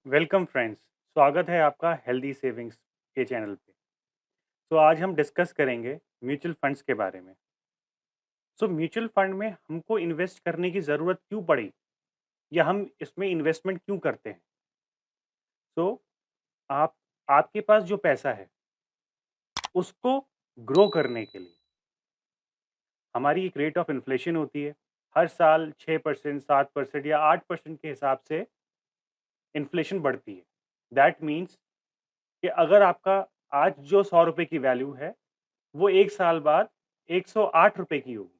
Welcome friends. स्वागत है आपका हेल्दी सेविंग्स के चैनल पे। तो आज हम डिस्कस करेंगे म्यूचुअल फंड्स के बारे में। म्यूचुअल फंड में हमको इन्वेस्ट करने की ज़रूरत क्यों पड़ी या हम इसमें इन्वेस्टमेंट क्यों करते हैं। तो आप आपके पास जो पैसा है उसको ग्रो करने के लिए हमारी एक रेट ऑफ इन्फ्लेशन होती है। हर साल 6% 7% या 8% के हिसाब से इन्फ्लेशन बढ़ती है। दैट मीन्स कि अगर आपका आज जो 100 रुपए की वैल्यू है वो 1 साल बाद 108 रुपए की होगी।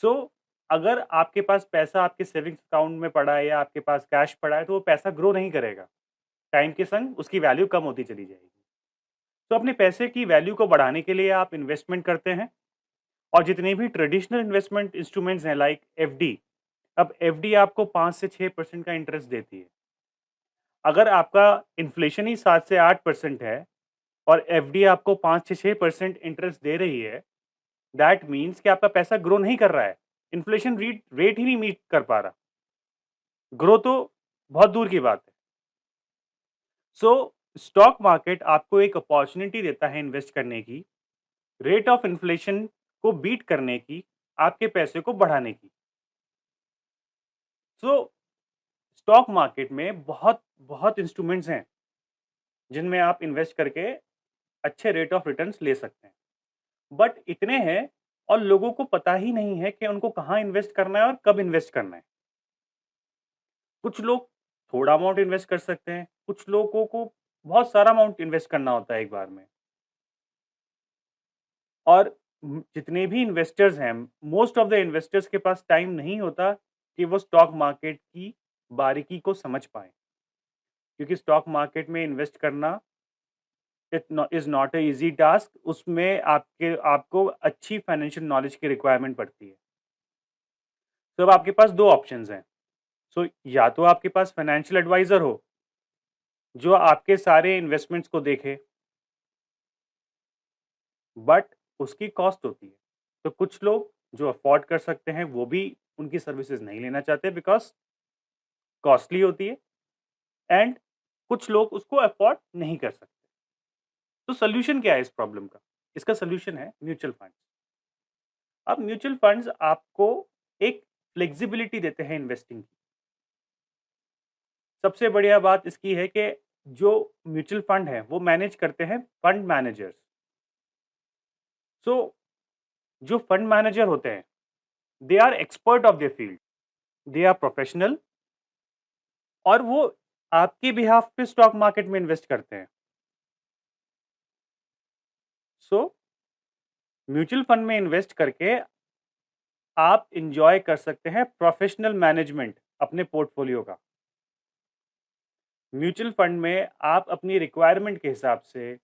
सो अगर आपके पास पैसा आपके सेविंग्स अकाउंट में पड़ा है या आपके पास कैश पड़ा है तो वो पैसा ग्रो नहीं करेगा। टाइम के संग उसकी वैल्यू कम होती चली जाएगी। तो अपने पैसे की वैल्यू को बढ़ाने के लिए आप इन्वेस्टमेंट करते हैं और जितने भी ट्रेडिशनल इन्वेस्टमेंट इंस्ट्रूमेंट्स हैं लाइक एफडी। अब एफडी आपको 5 से 6% का इंटरेस्ट देती है। अगर आपका इन्फ्लेशन ही 7 से 8% है और एफडी आपको 5 से 6% इंटरेस्ट दे रही है, दैट मीन्स कि आपका पैसा ग्रो नहीं कर रहा है। इन्फ्लेशन रेट रेट ही नहीं मीट कर पा रहा। ग्रो तो बहुत दूर की बात है। सो स्टॉक मार्केट आपको एक अपॉर्चुनिटी देता है इन्वेस्ट करने की, रेट ऑफ इन्फ्लेशन को बीट करने की, आपके पैसे को बढ़ाने की। सो स्टॉक मार्केट में बहुत बहुत इंस्ट्रूमेंट्स हैं जिनमें आप इन्वेस्ट करके अच्छे रेट ऑफ रिटर्न्स ले सकते हैं। बट इतने हैं और लोगों को पता ही नहीं है कि उनको कहाँ इन्वेस्ट करना है और कब इन्वेस्ट करना है। कुछ लोग थोड़ा अमाउंट इन्वेस्ट कर सकते हैं, कुछ लोगों को बहुत सारा अमाउंट इन्वेस्ट करना होता है एक बार में। और जितने भी इन्वेस्टर्स हैं, मोस्ट ऑफ द इन्वेस्टर्स के पास टाइम नहीं होता कि वो स्टॉक मार्केट की बारीकी को समझ पाएँ। क्योंकि स्टॉक मार्केट में इन्वेस्ट करना is not a easy task. उसमें आपको अच्छी फाइनेंशियल नॉलेज की रिक्वायरमेंट पड़ती है। तो अब आपके पास 2 ऑप्शंस हैं। या तो आपके पास फाइनेंशियल एडवाइज़र हो, जो आपके सारे इन्वेस्टमेंट्स को देखे, बट उसकी कॉस्ट होती है। तो कुछ लोग जो अफ़ोर्ड कर सकते हैं, वो भी उनकी सर्विसेज़ नहीं लेना चाहते बिकॉज़ कॉस्टली होती है एंड कुछ लोग उसको अफ़ोर्ड नहीं कर सकते। तो सॉल्यूशन क्या है इस प्रॉब्लम का? इसका सॉल्यूशन है म्यूचुअल फंड्स। अब म्यूचुअल फंड्स आपको एक फ्लेक्सिबिलिटी देते हैं इन्वेस्टिंग की। सबसे बढ़िया बात इसकी है कि जो म्यूचुअल फंड है, वो मैनेज करते हैं फंड मैनेजर्स। सो जो फंड मैनेजर होते हैं, they are expert of their field, they are professional और वो आपके बिहाफ पे स्टॉक मार्केट में इन्वेस्ट करते हैं। सो म्यूचुअल फंड में इन्वेस्ट करके आप एन्जॉय कर सकते हैं प्रोफेशनल मैनेजमेंट अपने पोर्टफोलियो का। म्यूचुअल फंड में आप अपनी रिक्वायरमेंट के हिसाब से,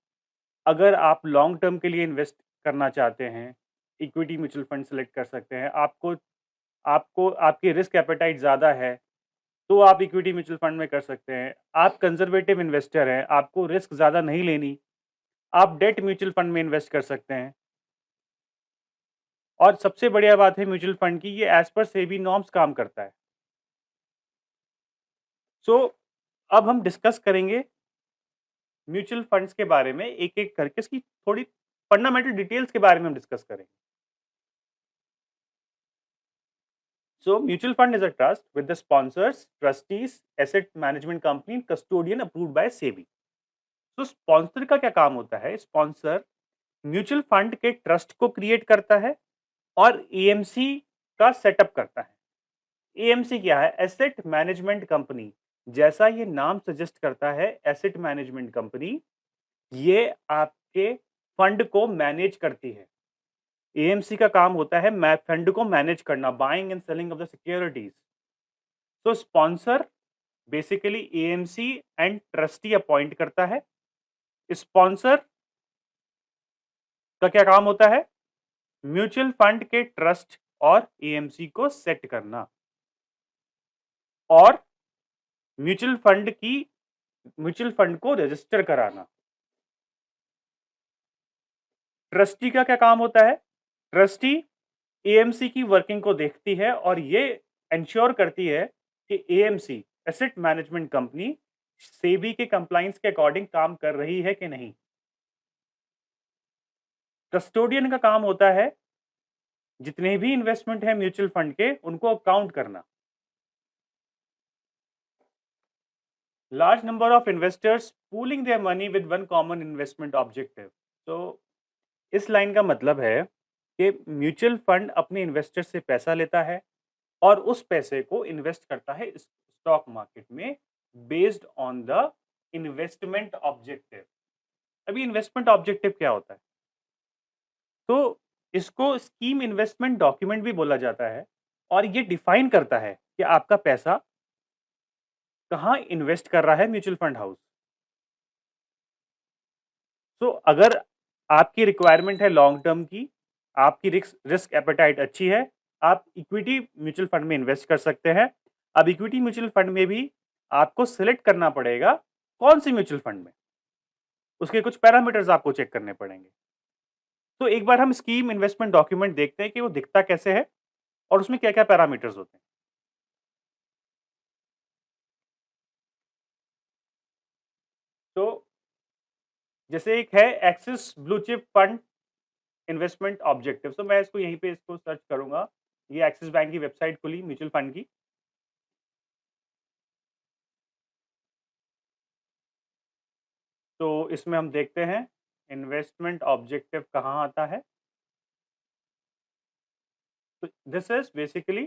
अगर आप लॉन्ग टर्म के लिए इन्वेस्ट करना चाहते हैं, इक्विटी म्यूचुअल फंड सेलेक्ट कर सकते हैं। आपको आपको आपकी रिस्क एपेटाइट ज़्यादा है, तो आप इक्विटी म्यूचुअल फंड में कर सकते हैं। आप कंज़र्वेटिव इन्वेस्टर हैं, आपको रिस्क ज़्यादा नहीं लेनी, आप डेट म्यूचुअल फंड में इन्वेस्ट कर सकते हैं। और सबसे बढ़िया बात है म्यूचुअल फंड की, ये एज़ पर सेबी नॉर्म्स काम करता है। सो अब हम डिस्कस करेंगे म्यूचुअल फंड्स के बारे में एक-एक करके इसकी थोड़ी फंडामेंटल डिटेल्स के बारे में हम डिस्कस करेंगे। So mutual fund is a trust with the sponsors, trustees, asset management company, and custodian approved by SEBI. तो स्पॉन्सर का क्या काम होता है? स्पॉन्सर म्यूचुअल फंड के ट्रस्ट को क्रिएट करता है और एएमसी का सेटअप करता है। एएमसी क्या है? Asset management company. जैसा ये नाम सजेस्ट करता है, एसेट मैनेजमेंट कंपनी, ये आपके फंड को मैनेज करती है। एएमसी का काम होता है फंड को मैनेज करना, buying and selling of the securities. तो sponsor basically AMC and trustee appoint करता है। स्पॉन्सर का क्या काम होता है? म्यूचुअल फंड के ट्रस्ट और एएमसी को सेट करना और म्यूचुअल फंड को रजिस्टर कराना। ट्रस्टी का क्या काम होता है? ट्रस्टी एएमसी की वर्किंग को देखती है और ये एंश्योर करती है कि AMC asset management company SEBI के कंप्लायंस के अकॉर्डिंग काम कर रही है कि नहीं। कस्टोडियन का काम होता है जितने भी इन्वेस्टमेंट है म्यूचुअल फंड के उनको काउंट करना। Large number of investors pooling their money with one common investment objective. तो इस लाइन का मतलब है कि म्यूचुअल फंड अपने इन्वेस्टर से पैसा लेता है और उस पैसे को इन्वेस्ट करता है स्टॉक मार्केट में based on the investment objective. अभी इन्वेस्टमेंट ऑब्जेक्टिव क्या होता है? तो इसको स्कीम इन्वेस्टमेंट डॉक्यूमेंट भी बोला जाता है और ये डिफाइन करता है कि आपका पैसा कहाँ इन्वेस्ट कर रहा है म्यूचुअल फंड हाउस। तो अगर आपकी रिक्वायरमेंट है लॉन्ग टर्म की, आपकी रिस्क एपेटाइट अच्छी है, आप इक्विटी म्यूचुअल फंड में इन्वेस्ट कर सकते हैं। अब इक्विटी म्यूचुअल फंड में भी आपको सिलेक्ट करना पड़ेगा कौन सी म्यूचुअल फंड में, उसके कुछ पैरामीटर्स आपको चेक करने पड़ेंगे। तो एक बार हम स्कीम इन्वेस्टमेंट डॉक्यूमेंट देखते हैं कि वो दिखता कैसे है और उसमें क्या-क्या पैरामीटर्स होते हैं। तो जैसे एक है axis blue chip fund investment objective, तो मैं इसको यहीं पे इसको सर्च करूंगा। ये एक्सिस बैंक की वेबसाइट खुली म्यूचुअल फंड की। तो इसमें हम देखते हैं इन्वेस्टमेंट ऑब्जेक्टिव कहाँ आता है। तो this is basically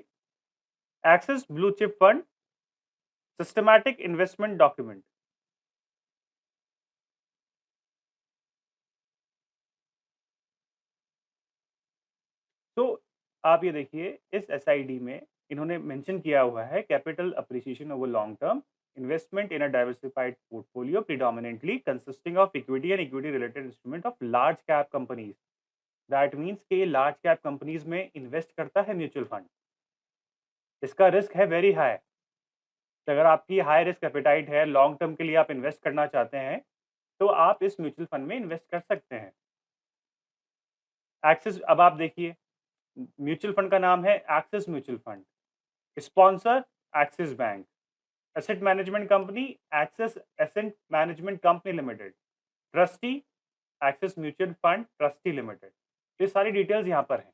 axis blue chip fund systematic investment document. तो आप ये देखिए इस एसआईडी में इन्होंने मेंशन किया हुआ है capital appreciation over long term investment in a diversified portfolio predominantly consisting of equity and equity related instrument of large cap companies. That means कि ये लार्ज कैप कंपनीज में इन्वेस्ट करता है म्यूचुअल फंड। इसका risk है very high. तो अगर आपकी हाई रिस्क एपेटाइट है, लॉन्ग टर्म के लिए आप इन्वेस्ट करना चाहते हैं, तो आप इस म्यूचुअल फंड में इन्वेस्ट कर सकते हैं। एक्सिस, अब आप देखिए म्यूचुअल फंड का नाम है axis mutual fund, sponsor axis bank, asset management company axis asset management company limited, trustee axis mutual fund trustee limited. ये सारी डिटेल्स यहाँ पर हैं।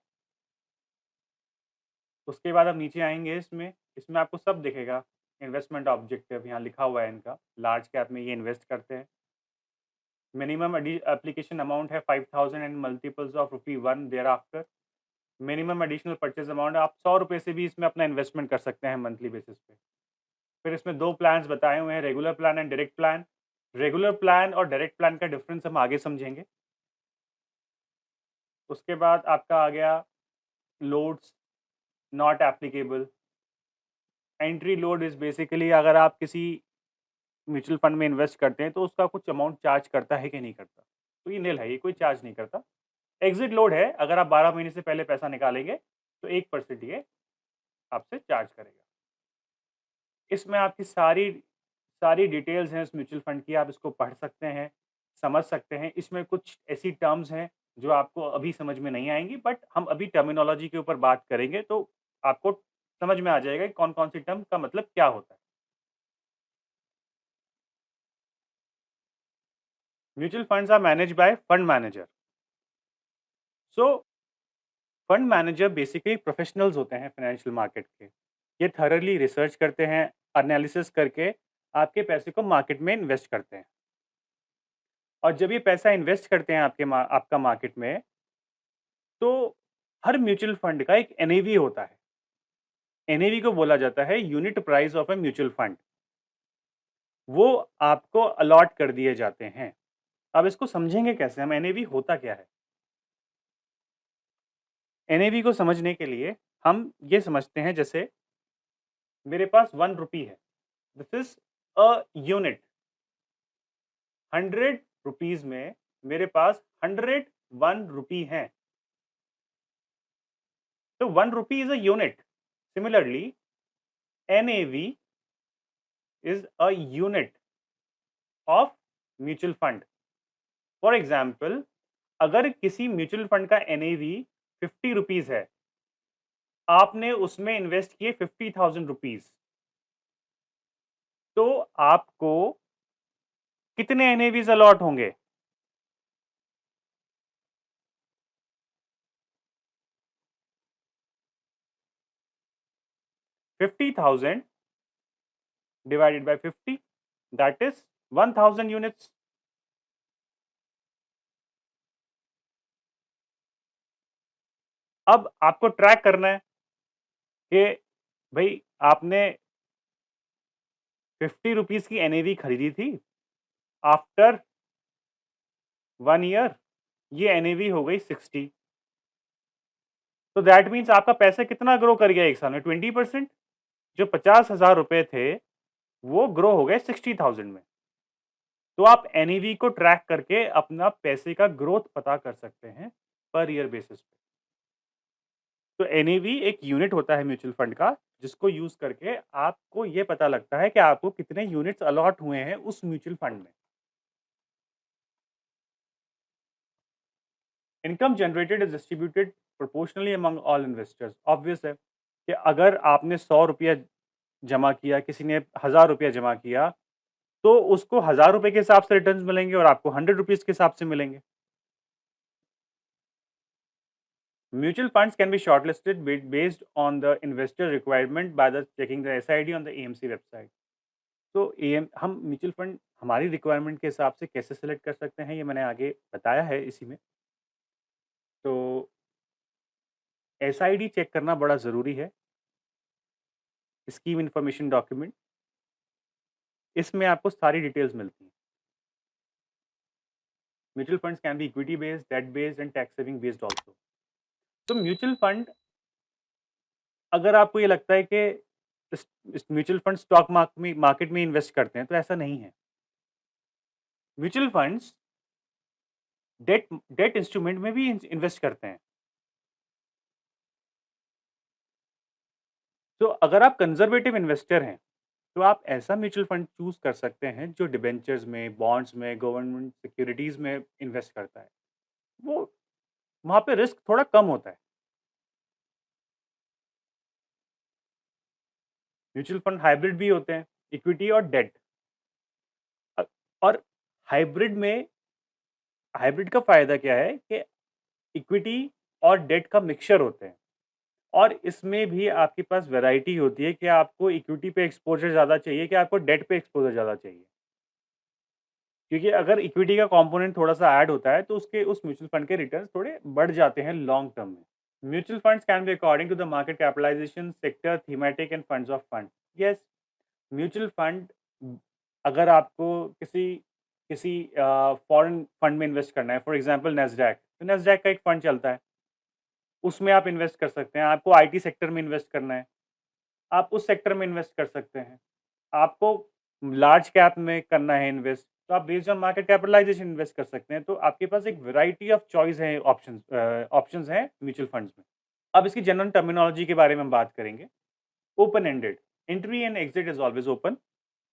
उसके बाद आप नीचे आएंगे, इसमें इसमें आपको सब दिखेगा। इन्वेस्टमेंट ऑब्जेक्टिव यहाँ लिखा हुआ है इनका, लार्ज कैप में ये इन्वेस्ट करते हैं। मिनिमम एप्लीकेशन अमाउंट है 5000 and multiples of ₹1 thereafter. Minimum additional purchase amount आप ₹100 से भी इसमें अपना इन्वेस्टमेंट कर सकते हैं मंथली बेसिस पे। फिर इसमें 2 प्लान्स बताए हुए हैं, regular plan and direct plan. Regular plan और डायरेक्ट प्लान का डिफरेंस हम आगे समझेंगे। उसके बाद आपका आ गया loads not applicable. Entry load is basically अगर आप किसी म्यूचुअल फंड में इन्वेस्ट करते हैं तो उसका कुछ अमाउंट चार्ज करता है कि नहीं करता। तो ये निल है, ये कोई चार्ज नहीं करता। एग्जिट लोड है, अगर आप 12 महीने से पहले पैसा निकालेंगे तो 1% ये आपसे चार्ज करेगा। इसमें आपकी सारी सारी डिटेल्स हैं इस म्यूचुअल फंड की, आप इसको पढ़ सकते हैं, समझ सकते हैं। इसमें कुछ ऐसी टर्म्स हैं जो आपको अभी समझ में नहीं आएँगी, बट हम अभी टर्मिनोलॉजी के ऊपर बात करेंगे तो आपको समझ में आ जाएगा कि कौन-कौन सी टर्म का मतलब क्या होता है। Mutual funds are managed by fund manager. So fund manager basically professionals होते हैं फाइनेंशियल मार्केट के। ये थॉरली रिसर्च करते हैं, एनालिसिस करके आपके पैसे को मार्केट में इन्वेस्ट करते हैं। और जब ये पैसा इन्वेस्ट करते हैं आपका मार्केट में, तो हर म्यूचुअल फंड का एक एनएवी होता है। एनएवी को बोला जाता है unit price of a mutual fund. वो आपको अलॉट कर दिए जाते हैं। अब इसको समझेंगे कैसे हम, एनएवी होता क्या है? एनएवी को समझने के लिए हम ये समझते हैं, जैसे मेरे पास 1 रुपी है। This is a unit. 100 rupees में मेरे पास 101 रुपी हैं। तो 1 रुपी is a unit. Similarly NAV is a unit of mutual fund. For example, अगर किसी म्यूचुअल फंड का एनएवी 50 रुपीज है, आपने उसमें इन्वेस्ट किए 50,000 रुपीज, तो आपको कितने एनएवीज अलॉट होंगे? 50,000 divided by 50, that is 1000 units. अब आपको ट्रैक करना है कि भाई आपने 50 रुपीज की एनएवी खरीदी थी, आफ्टर 1 ईयर ये एनएवी हो गई 60। तो दैट मीन्स आपका पैसा कितना ग्रो कर गया एक साल में? 20%। जो 50,000 रुपए थे वो ग्रो हो गए 60,000 में। तो आप एनईवी को ट्रैक करके अपना पैसे का ग्रोथ पता कर सकते हैं पर ईयर बेसिस पे। तो एनएवी एक यूनिट होता है म्यूचुअल फंड का, जिसको यूज करके आपको ये पता लगता है कि आपको कितने यूनिट्स अलॉट हुए हैं उस म्यूचुअल फंड में। Income generated is distributed proportionally among all investors. Obvious है कि अगर आपने 100 रुपया जमा किया, किसी ने 1000 रुपया जमा किया, तो उसको 1000 रुपए के हिसाब से रिटर्न मिलेंगे और आपको 100 रुपीज के हिसाब से मिलेंगे। Mutual funds can be shortlisted based on the investor requirement by the checking the SID on the AMC website. तो एम हम म्यूचुअल फंड हमारी रिक्वायरमेंट के हिसाब से कैसे सेलेक्ट कर सकते हैं, ये मैंने आगे बताया है इसी में। तो SID चेक करना बड़ा ज़रूरी है। स्कीम इन्फॉर्मेशन डॉक्यूमेंट, इसमें आपको सारी डिटेल्स मिलती हैं। Mutual funds can be equity based, debt based and tax saving based also. तो म्यूचुअल फंड, अगर आपको ये लगता है कि इस म्यूचुअल फंड स्टॉक मार्केट में इन्वेस्ट करते हैं, तो ऐसा नहीं है। Mutual funds debt debt instrument में भी इन्वेस्ट करते हैं। तो अगर आप कंजर्वेटिव इन्वेस्टर हैं, तो आप ऐसा म्यूचुअल फंड चूज कर सकते हैं जो डिबेंचर्स में, बॉन्ड्स में, गवर्नमेंट सिक्योरिटीज में इन्वेस्ट करता है। वो वहां पे रिस्क थोड़ा कम होता है। म्यूचुअल फंड हाइब्रिड भी होते हैं, इक्विटी और डेट। और हाइब्रिड में, हाइब्रिड का फायदा क्या है कि इक्विटी और डेट का मिक्सचर होते हैं। और इसमें भी आपके पास वैरायटी होती है कि आपको इक्विटी पे एक्सपोज़र ज़्यादा चाहिए कि आपको डेट पे एक्सपोज़र ज़्यादा चाहिए। क्योंकि अगर इक्विटी का कंपोनेंट थोड़ा-सा ऐड होता है, तो उसके उस म्यूचुअल फंड के रिटर्न्स थोड़े बढ़ जाते हैं लॉन्ग टर्म में। Mutual funds can be according to the market capitalisation, sector, thematic and funds of fund. Yes, mutual fund, अगर आपको किसी किसी फॉरेन फंड में इन्वेस्ट करना है, फॉर एग्ज़ाम्पल नैस्डैक, तो नैस्डैक का एक फंड चलता है, उसमें आप इन्वेस्ट कर सकते हैं। आपको आईटी सेक्टर में इन्वेस्ट करना है, आप उस सेक्टर में इन्वेस्ट कर सकते हैं। आपको लार्ज कैप में करना है इन्वेस्ट, तो आप based on market capitalisation invest कर सकते हैं। तो आपके पास एक वैरायटी ऑफ चॉइस है, ऑप्शंस हैं म्यूचुअल फंड्स में। अब इसकी जनरल टर्मिनोलॉजी के बारे में हम बात करेंगे। Open ended, entry and exit is always open.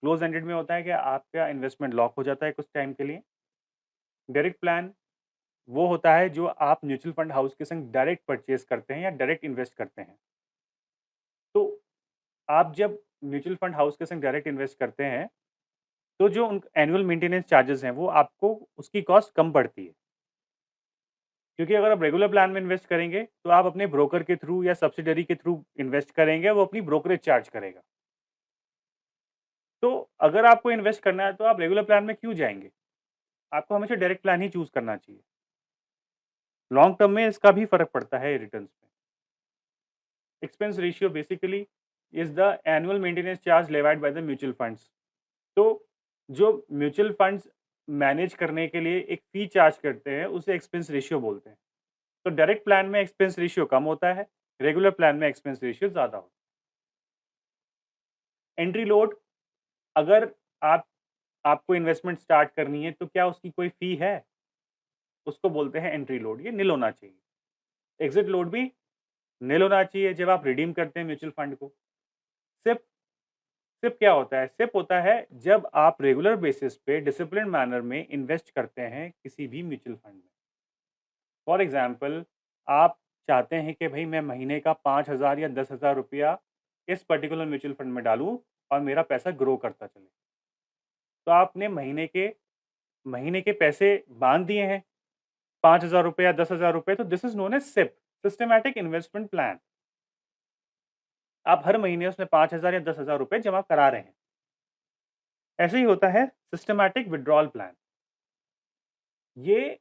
Close ended में होता है कि आपका इन्वेस्टमेंट लॉक हो जाता है कुछ टाइम के लिए। डायरेक्ट प्लान वो होता है जो आप म्यूचुअल फंड हाउस के संग डायरेक्ट परचेज करते हैं या डायरेक्ट इन्वेस्ट करते हैं। तो आप जब म्यूचुअल फंड हाउस के संग डायरेक्ट इन्वेस्ट करते हैं, तो जो उन एनुअल मेंटेनेंस चार्जेस हैं, वो आपको उसकी कॉस्ट कम पड़ती है। क्योंकि अगर आप रेगुलर प्लान में इन्वेस्ट करेंगे, तो आप अपने ब्रोकर के थ्रू या सब्सिडरी के थ्रू इन्वेस्ट करेंगे, वो अपनी ब्रोकरेज चार्ज करेगा। तो अगर आपको इन्वेस्ट करना है, तो आप रेगुलर प्लान में क्यों जाएँगे? आपको हमेशा डायरेक्ट प्लान ही चूज़ करना चाहिए। लॉन्ग टर्म में इसका भी फ़र्क पड़ता है रिटर्न्स में। Expense ratio basically is the annual maintenance charge levied by the mutual funds. तो जो म्यूचुअल फंड्स मैनेज करने के लिए एक फ़ी चार्ज करते हैं, उसे एक्सपेंस रेशियो बोलते हैं। तो डायरेक्ट प्लान में एक्सपेंस रेशियो कम होता है, रेगुलर प्लान में एक्सपेंस रेशियो ज़्यादा होता है। एंट्री लोड, अगर आप आपको इन्वेस्टमेंट स्टार्ट करनी है, तो क्या उसकी कोई फ़ी है? उसको बोलते हैं एंट्री लोड, ये निल होना चाहिए। एग्ज़िट लोड भी निल होना चाहिए जब आप रिडीम करते हैं म्यूचुअल फंड को। सिप सिप क्या होता है? सिप होता है जब आप रेगुलर बेसिस पे डिसिप्लिन्ड मैनर में इन्वेस्ट करते हैं किसी भी म्यूचुअल फंड में। फॉर एग्ज़ाम्पल, आप चाहते हैं कि भई मैं महीने का 5,000 या 10,000 रुपया इस पर्टिकुलर म्यूचुअल फंड में डालूँ, और मेरा पैसा ग्रो करता चले। तो आपने महीने के पैसे बाँध दिए हैं, ₹5000 या ₹10,000, तो this is known as SIP, systematic investment plan. आप हर महीने उसमें 5,000 या ₹10,000 जमा करा रहे हैं। ऐसे ही होता है सिस्टमैटिक विथड्रॉल प्लान। ये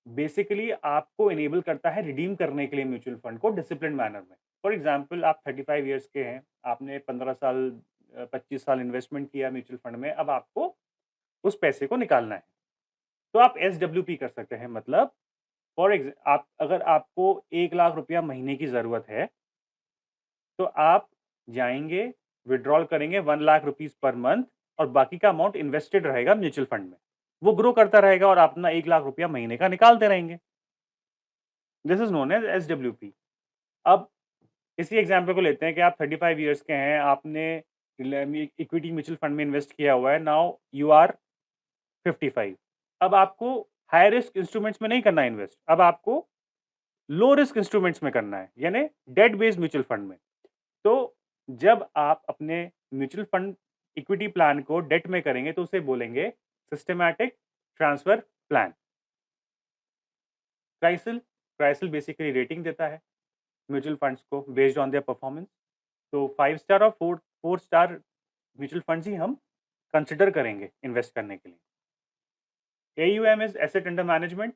बेसिकली आपको इनेबल करता है रिडीम करने के लिए म्यूचुअल फंड को डिसिप्लिन मैनर में। फॉर एग्ज़ाम्पल आप 35 इयर्स के हैं, आपने 15 साल 25 साल इन्वेस्टमेंट किया म्यूचुअल फंड में, अब आपको उस पैसे को निकालना है। तो आप एसडब्ल्यूपी कर सकते हैं, मतलब आप अगर आपको 1 लाख रुपया महीने की ज़रूरत है, तो आप जाएँगे, विथड्रॉल करेंगे 1 लाख रुपीज़ पर मंथ और बाकी का अमाउंट इन्वेस्टेड रहेगा म्यूचुअल फंड में। वो ग्रो करता रहेगा और आप अपना 1 लाख रुपया महीने का निकालते रहेंगे। This is known as SWP. अब इसी एग्ज़ाम्पल को लेते हैं कि आप 35 इयर्स के हैं, आपने इक्विटी म्यूचुअल फंड में इन्वेस्ट किया हुआ है, नाउ यू आर 55। अब आपको हाई रिस्क इंस्ट्रूमेंट्स में नहीं करना है इन्वेस्ट, अब आपको लो रिस्क इंस्ट्रूमेंट्स में करना है, यानी डेट बेस्ड म्यूचुअल फंड में। तो जब आप अपने म्यूचुअल फंड इक्विटी प्लान को डेट में करेंगे, तो उसे बोलेंगे systematic transfer plan. CRISIL CRISIL basically rating देता है म्यूचुअल फंड्स को बेस्ड ऑन देयर परफॉर्मेंस। तो 5 स्टार और 4 स्टार म्यूचुअल फंड्स ही हम कंसिडर करेंगे इन्वेस्ट करने के लिए। AUM is asset under management.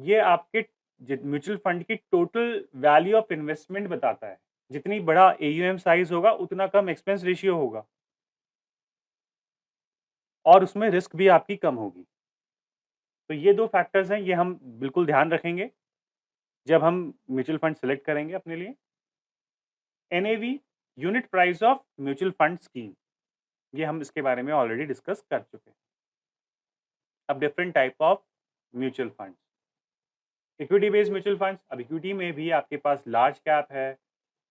ये आपके म्यूचुअल फंड की टोटल वैल्यू ऑफ इन्वेस्टमेंट बताता है। जितनी बड़ा एयूएम साइज होगा, उतना कम एक्सपेंस रेशियो होगा और उसमें रिस्क भी आपकी कम होगी। तो ये 2 फैक्टर्स हैं, ये हम बिल्कुल ध्यान रखेंगे जब हम म्यूचुअल फंड सेलेक्ट करेंगे अपने लिए। NAV, unit price of mutual fund scheme, ये हम इसके बारे में ऑलरेडी डिस्कस कर चुके हैं। अब different type of mutual funds. Equity based mutual funds, अब इक्विटी में भी आपके पास लार्ज कैप है,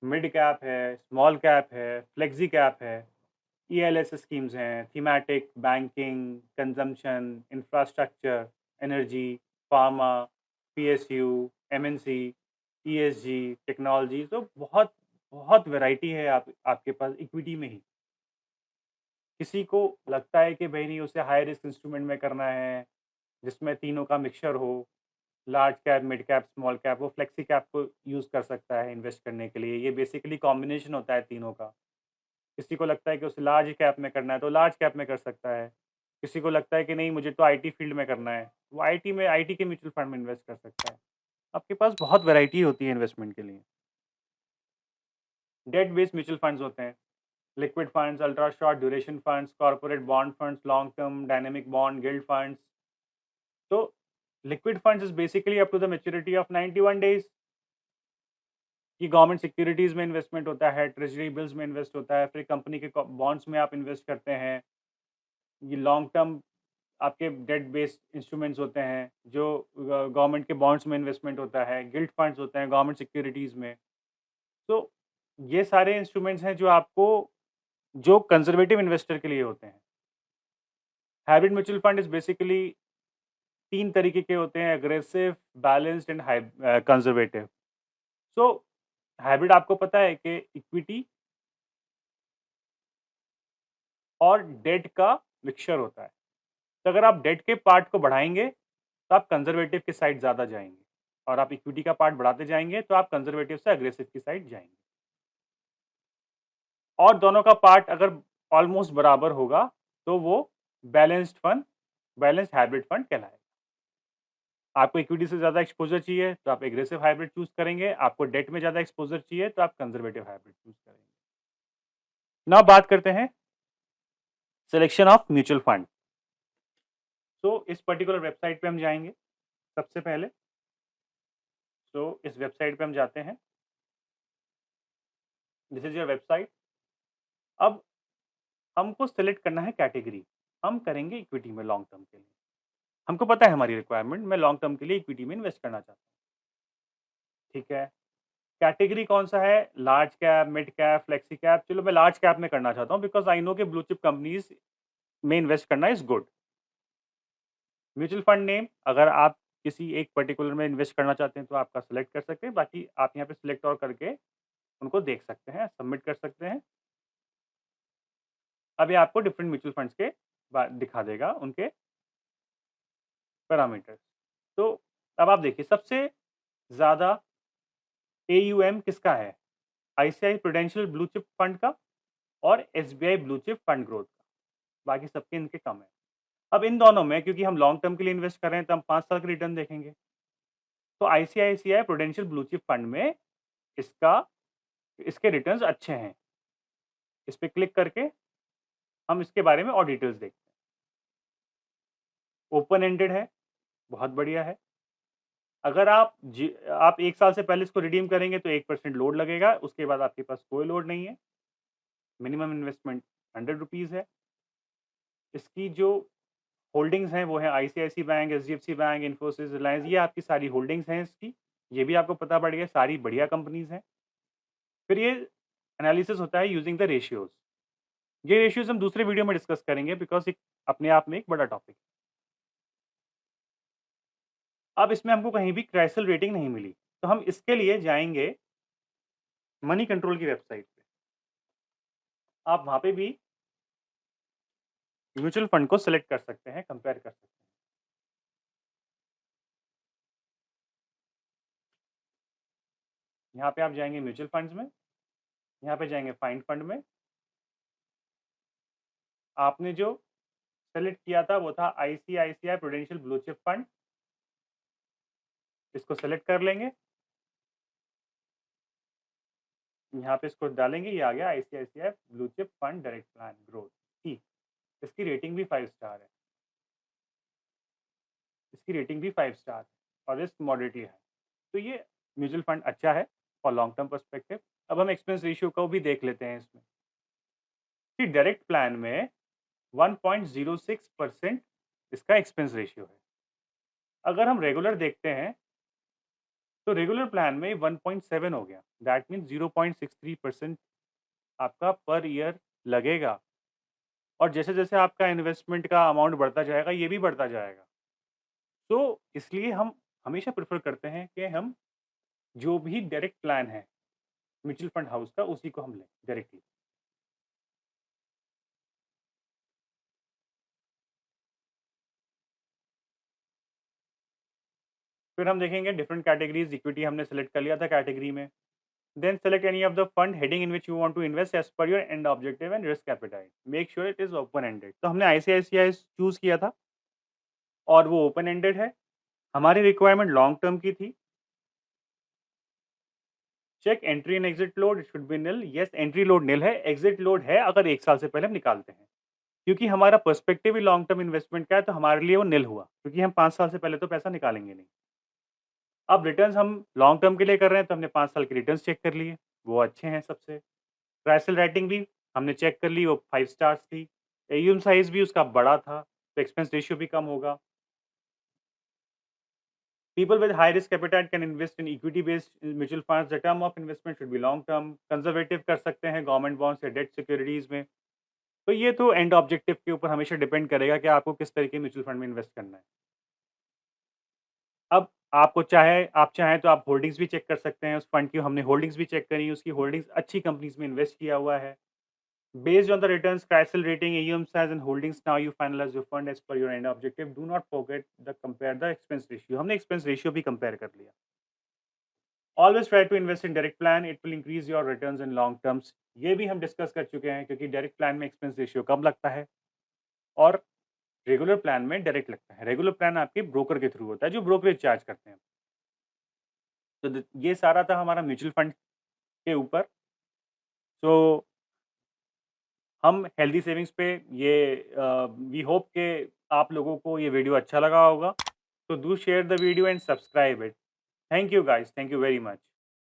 मिड कैप है, स्मॉल कैप है, फ्लेक्सी कैप है, ईएलएस स्कीम्स हैं, thematic, banking, consumption, infrastructure, energy, pharma, PSU, MNC, ESG, technology. तो बहुत बहुत वैरायटी है आपके पास इक्विटी में ही। किसी को लगता है कि भई नहीं, उसे हाई रिस्क इंस्ट्रूमेंट में करना है, जिसमें तीनों का मिक्सचर हो, large cap, mid cap, small cap, वो फ्लेक्सी कैप को यूज़ कर सकता है इन्वेस्ट करने के लिए। ये बेसिकली कॉम्बिनेशन होता है तीनों का। किसी को लगता है कि उसे लार्ज कैप में करना है, तो लार्ज कैप में कर सकता है। किसी को लगता है कि नहीं, मुझे तो आईटी फील्ड में करना है, वो आईटी के म्यूचुअल फंड में इन्वेस्ट कर सकता है। आपके पास बहुत वैरायटी होती है इन्वेस्टमेंट के लिए। डेट बेस्ड म्यूचुअल फंड्स होते हैं, liquid funds, ultra short duration funds, corporate bond funds, long term, dynamic bond, gilt funds. तो liquid funds is basically up to the maturity of 91 days. ये government securities में investment होता है, treasury bills में invest होता है, फिर company के बॉन्ड्स में आप इन्वेस्ट करते हैं। ये लॉन्ग टर्म आपके डेट बेस्ड इंस्ट्रूमेंट्स होते हैं, जो गवर्नमेंट के बॉन्ड्स में इन्वेस्टमेंट होता है, गिल्ट फंड्स होते हैं गवर्नमेंट सिक्योरिटीज़ में। तो ये सारे इंस्ट्रूमेंट्स हैं जो कंजर्वेटिव इन्वेस्टर के लिए होते हैं। Hybrid mutual fund is basically 3 तरीके के होते हैं, aggressive, balanced and conservative. So hybrid आपको पता है कि इक्विटी और डेट का मिक्सचर होता है। तो अगर आप डेट के पार्ट को बढ़ाएँगे, तो आप कंज़र्वेटिव की साइड ज़्यादा जाएँगे और आप इक्विटी का पार्ट बढ़ाते जाएँगे, तो आप कंज़र्वेटिव से अग्रेसिव की साइड जाएँगे। और दोनों का पार्ट अगर ऑलमोस्ट बराबर होगा, तो वो बैलेंस्ड हाइब्रिड फंड कहलाएगा। आपको इक्विटी से ज़्यादा एक्सपोज़र चाहिए, तो आप एग्रेसिव हाइब्रिड चूज़ करेंगे। आपको डेट में ज़्यादा एक्सपोज़र चाहिए, तो आप कंज़र्वेटिव हाइब्रिड चूज़ करेंगे। नाउ बात करते हैं सिलेक्शन ऑफ म्यूचुअल फंड। तो इस पर्टिकुलर वेबसाइट पे हम जाएँगे सबसे पहले। तो इस वेबसाइट पे हम जाते हैं। This is your website. अब हमको सेलेक्ट करना है कैटेगरी। हम करेंगे इक्विटी में लॉन्ग टर्म के लिए। हमको पता है हमारी रिक्वायरमेंट, मैं लॉन्ग टर्म के लिए इक्विटी में इन्वेस्ट करना चाहता हूँ। ठीक है। कैटेगरी कौन-सा है? Large cap, mid cap, flexi cap. चलो मैं लार्ज कैप में करना चाहता हूँ बिकॉज़ आई नो कि ब्लू चिप कंपनीज़ में इन्वेस्ट करना is good. Mutual fund name, अगर आप किसी एक पर्टिकुलर में इन्वेस्ट करना चाहते हैं तो आपका सेलेक्ट कर सकते हैं। बाकी आप यहाँ पे सिलेक्ट और करके उनको देख सकते हैं, सबमिट कर सकते हैं। अब ये आपको डिफरेंट म्यूचुअल फंड्स के दिखा देगा उनके पैरामीटर्स। तो अब आप देखिए सबसे ज़्यादा AUM किसका है? ICICI prudential blue chip fund का और SBI blue chip fund growth का, बाकी सबके इनके कम है। अब इन दोनों में क्योंकि हम लॉन्ग टर्म के लिए इन्वेस्ट कर रहे हैं तो हम 5 साल का रिटर्न देखेंगे। तो ICICI prudential blue chip fund में इसका इसके रिटर्न्स अच्छे हैं। इस पे क्लिक करके हम इसके बारे में और डिटेल्स देखते हैं। ओपन एंडेड है, बहुत बढ़िया है। अगर आप 1 साल से पहले इसको रिडीम करेंगे तो 1% लोड लगेगा, उसके बाद आपके पास कोई लोड नहीं है। मिनिमम इन्वेस्टमेंट ₹100 है। इसकी जो होल्डिंग्स हैं वो है ICICI bank, HDFC bank, Infosys, Reliance, ये आपकी सारी होल्डिंग्स हैं इसकी। ये भी आपको पता पड़ गया, सारी बढ़िया कंपनीज़ हैं। फिर ये एनालिसिस होता है यूजिंग द रेशियोज़। ये रेशियोज़ हम दूसरे वीडियो में डिस्कस करेंगे बिकॉज़ एक अपने आप में एक बड़ा टॉपिक है। अब इसमें हमको कहीं भी क्राइसिल रेटिंग नहीं मिली, तो हम इसके लिए जाएँगे मनी कंट्रोल की वेबसाइट पे। आप वहाँ पे भी म्यूचुअल फंड को सेलेक्ट कर सकते हैं, कंपेयर कर सकते हैं। यहाँ पे आप जाएँगे म्यूचुअल फंड्स में, यहाँ पे जाएँगे फाइंड फंड में। आपने जो सेलेक्ट किया था वो था ICICI prudential blue chip fund. इसको सेलेक्ट कर लेंगे। यहाँ पे इसको डालेंगे, ये आ गया ICICI blue chip fund direct plan growth. ठीक, इसकी रेटिंग भी 5 स्टार है। इसकी रेटिंग भी 5 स्टार है और रिस्क मॉडरेटली है। तो ये म्यूचुअल फंड अच्छा है फॉर लॉन्ग टर्म पर्सपेक्टिव। अब हम एक्सपेंस रेशियो को भी देख लेते हैं इसमें। कि डायरेक्ट प्लान में 1.06% इसका एक्सपेंस रेशियो है। अगर हम रेगुलर देखते हैं तो रेगुलर प्लान में 1.7 हो गया। दैट मीन्स 0.63% आपका पर ईयर लगेगा और जैसे-जैसे आपका इन्वेस्टमेंट का अमाउंट बढ़ता जाएगा, ये भी बढ़ता जाएगा। तो इसलिए हम हमेशा प्रेफ़र करते हैं कि हम जो भी डायरेक्ट प्लान है म्यूचुअल फंड हाउस का, उसी को हम लें डायरेक्टली। फिर हम देखेंगे डिफरेंट कैटेगरीज़, इक्विटी हमने सेलेक्ट कर लिया था कैटेगरी में। Then select any of the fund heading in which you want to invest as per your end objective and risk appetite. Make sure it is open ended. तो हमने ICICI choose किया था और वो ओपन एंडेड है। हमारी requirement long term की थी। Check entry and exit load, it should be nil. Yes, entry load nil है, एग्जिट लोड है अगर 1 साल से पहले हम निकालते हैं। क्योंकि हमारा पर्सपेक्टिव ही लॉन्ग टर्म इन्वेस्टमेंट का है तो हमारे लिए वो निल हुआ, क्योंकि हम 5 साल से पहले तो पैसा निकालेंगे नहीं। अब रिटर्न्स हम लॉन्ग टर्म के लिए कर रहे हैं तो हमने 5 साल के रिटर्न्स चेक कर लिए, वो अच्छे हैं सबसे। क्राइसिल रेटिंग भी हमने चेक कर ली, वो 5 स्टार्स थी। AUM साइज़ भी उसका बड़ा था, तो एक्सपेंस रेशियो भी कम होगा। People with high risk appetite can invest in equity based mutual funds. The term of investment should be long term. Conservative कर सकते हैं गवर्नमेंट बॉन्ड्स या डेट सिक्योरिटीज़ में। तो ये तो एंड ऑब्जेक्टिव के ऊपर हमेशा डिपेंड करेगा कि आपको किस तरीके म्यूचुअल फंड में इन्वेस्ट करना है। अब आप चाहें तो आप होल्डिंग्स भी चेक कर सकते हैं उस फंड की। हमने होल्डिंग्स भी चेक करी, उसकी होल्डिंग्स अच्छी कंपनीज़ में इन्वेस्ट किया हुआ है। Based on the returns, CRISIL rating, AUM size and holdings, now you finalize your fund as per your end objective. Do not forget the compare the expense ratio. हमने expense ratio भी compare कर लिया। Always try to invest in direct plan. It will increase your returns in long terms. ये भी हम discuss कर चुके हैं क्योंकि डायरेक्ट प्लान में एक्सपेंस रेशियो कम लगता है और रेगुलर प्लान में डायरेक्ट लगता है। रेगुलर प्लान आपके ब्रोकर के थ्रू होता है जो ब्रोकरेज चार्ज करते हैं। तो ये सारा था हमारा म्यूचुअल फंड के ऊपर। तो हम हेल्दी सेविंग्स पे ये वी होप कि आप लोगों को ये वीडियो अच्छा लगा होगा। तो do share the video and subscribe it. Thank you guys, thank you very much.